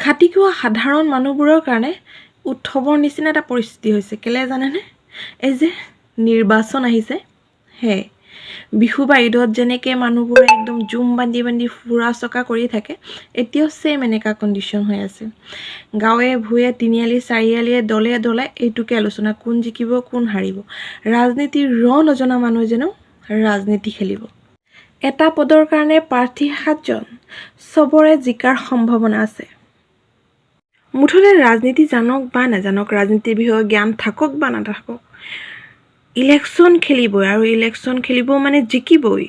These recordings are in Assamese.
খাটি খোৱা সাধাৰণ মানুহবোৰৰ কাৰণে উৎসৱৰ নিচিনা এটা পৰিস্থিতি হৈছে। কেলে জানেনে? এই যে নিৰ্বাচন আহিছে, হে বিহু বা ঈদত যেনেকৈ মানুহবোৰে একদম জুম বান্ধি বান্ধি ফুৰা চকা কৰি থাকে, এতিয়াও ছেম এনেকুৱা কণ্ডিশ্যন হৈ আছে। গাঁৱে ভূঞে তিনিআলি চাৰিআলিয়ে দলে দলে এইটোকে আলোচনা, কোন জিকিব কোন হাৰিব। ৰাজনীতিৰ নজনা মানুহ যেনো ৰাজনীতি খেলিব। এটা পদৰ কাৰণে প্ৰাৰ্থী 7জন, চবৰে জিকাৰ সম্ভাৱনা আছে। মুঠতে ৰাজনীতি জানক বা নাজানক, ৰাজনীতিৰ বিষয়ে জ্ঞান থাকক বা নাথাকক, ইলেকশ্যন খেলিবই, আৰু ইলেকশ্যন খেলিব মানে জিকিবই।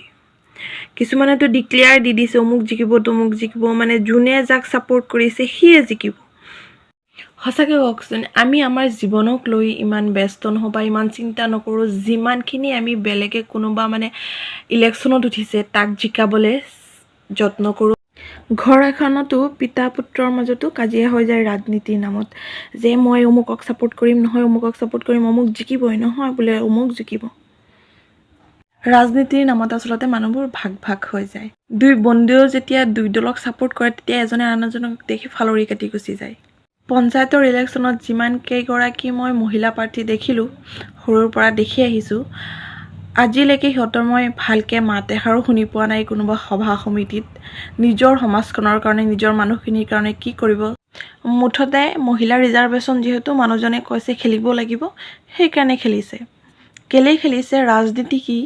কিছুমানেতো ডিক্লেয়াৰ দি দিছে অমুক জিকিব তমুক জিকিব, মানে যোনে যাক ছাপোৰ্ট কৰিছে সিয়ে জিকিব। সঁচাকৈ কওকচোন, আমি আমাৰ জীৱনক লৈ ইমান ব্যস্ত নহওঁ বা ইমান চিন্তা নকৰোঁ, যিমানখিনি আমি বেলেগে কোনোবা মানে ইলেকশ্যনত উঠিছে তাক জিকাবলৈ যত্ন কৰোঁ। ঘৰ এখনতো পিতা পুত্ৰৰ মাজতো কাজিয়া হৈ যায় ৰাজনীতিৰ নামত, যে মই অমুকক ছাপোৰ্ট কৰিম, নহয় অমুকক ছাপোৰ্ট কৰিম, অমুক জিকিবই, নহয় বোলে অমুক জিকিব। ৰাজনীতিৰ নামত আচলতে মানুহবোৰ ভাগ ভাগ হৈ যায়। দুই বন্ধুৱেও যেতিয়া দুই দলক ছাপোৰ্ট কৰে, তেতিয়া এজনে আন এজনক দেখি ফালৰি কাটি গুচি যায়। পঞ্চায়তৰ ইলেকশ্যনত যিমান কেইগৰাকী মই মহিলা প্ৰাৰ্থী দেখিলোঁ, সৰুৰ পৰা দেখি আহিছোঁ, আজিলৈকে সিহঁতৰ মই ভালকৈ মাত এষাৰো শুনি পোৱা নাই কোনোবা সভা সমিতিত নিজৰ সমাজখনৰ কাৰণে, নিজৰ মানুহখিনিৰ কাৰণে কি কৰিব। মুঠতে মহিলা ৰিজাৰ্ভেশ্যন যিহেতু মানুহজনে কৈছে খেলিব লাগিব, সেইকাৰণে খেলিছে। কেলেই খেলিছে, ৰাজনীতি কি,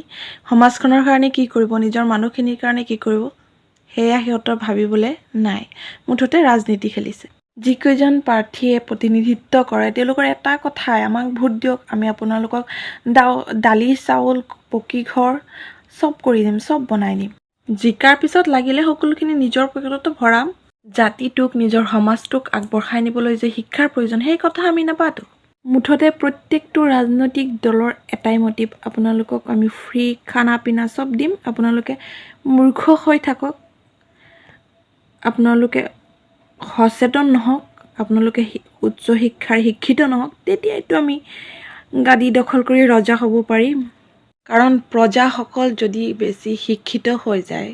সমাজখনৰ কাৰণে কি কৰিব, নিজৰ মানুহখিনিৰ কাৰণে কি কৰিব, সেয়া সিহঁতৰ ভাবিবলৈ নাই। মুঠতে ৰাজনীতি খেলিছে। যিকেইজন প্ৰাৰ্থীয়ে প্ৰতিনিধিত্ব কৰে তেওঁলোকৰ এটা কথাই, আমাক ভোট দিয়ক, আমি আপোনালোকক দালি চাউল পকী ঘৰ চব কৰি দিম, চব বনাই দিম। জিকাৰ পিছত লাগিলে সকলোখিনি নিজৰ পকেটতো ভৰাম। জাতিটোক, নিজৰ সমাজটোক আগবঢ়াই নিবলৈ যে শিক্ষাৰ প্ৰয়োজন, সেই কথা আমি নাপাতো। মুঠতে প্ৰত্যেকটো ৰাজনৈতিক দলৰ এটাই মটিভ, আপোনালোকক আমি ফ্ৰী খানা পিনা চব দিম, আপোনালোকে মূৰ্খ হৈ থাকক, আপোনালোকে সচেতন নহওক, আপোনালোকে উচ্চ শিক্ষাৰ শিক্ষিত নহওক, তেতিয়াইতো আমি গাদী দখল কৰি ৰজা হ'ব পাৰিম। কাৰণ প্ৰজাসকল যদি বেছি শিক্ষিত হৈ যায়,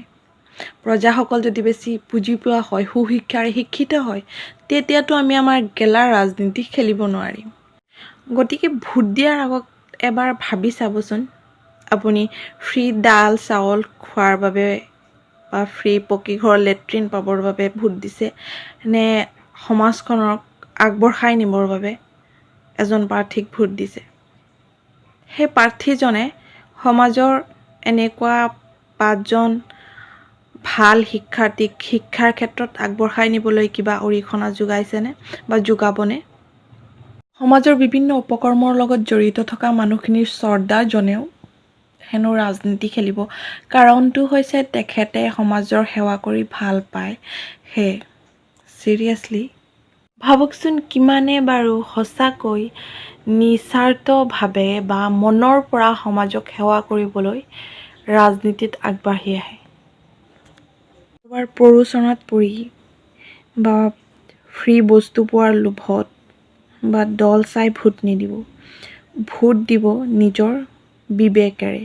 প্ৰজাসকল যদি বেছি বুজি পোৱা হয়, সুশিক্ষাৰে শিক্ষিত হয়, তেতিয়াতো আমি আমাৰ গেলা ৰাজনীতি খেলিব নোৱাৰিম। গতিকে ভোট দিয়াৰ আগত এবাৰ ভাবি চাবচোন, আপুনি ফ্ৰী দাল চাউল খোৱাৰ বাবে বা ফ্ৰী পকী ঘৰ লেট্ৰিন পাবৰ বাবে ভোট দিছে, নে সমাজখনক আগবঢ়াই নিবৰ বাবে এজন প্ৰাৰ্থীক ভোট দিছে। সেই প্ৰাৰ্থীজনে সমাজৰ এনেকুৱা 5জন ভাল শিক্ষাৰ্থীক শিক্ষাৰ ক্ষেত্ৰত আগবঢ়াই নিবলৈ কিবা অৰিহণা যোগাইছেনে বা যোগাবনে? সমাজৰ বিভিন্ন উপকৰ্মৰ লগত জড়িত থকা মানুহখিনিৰ চৰ্দাৰজনেও হেনো ৰাজনীতি খেলিব। কাৰণটো হৈছে তেখেতে সমাজৰ সেৱা কৰি ভাল পায়। চিৰিয়াছলি ভাবকচোন, কিমানে বাৰু সঁচাকৈ নিস্বাৰ্থভাৱে বা মনৰ পৰা সমাজক সেৱা কৰিবলৈ ৰাজনীতিত আগবাঢ়ি আহে। কাৰোবাৰ প্ৰৰোচনাত পৰি বা ফ্ৰী বস্তু পোৱাৰ লোভত বা দল চাই ভোট নিদিব, ভোট দিব নিজৰ বিবেকেৰে।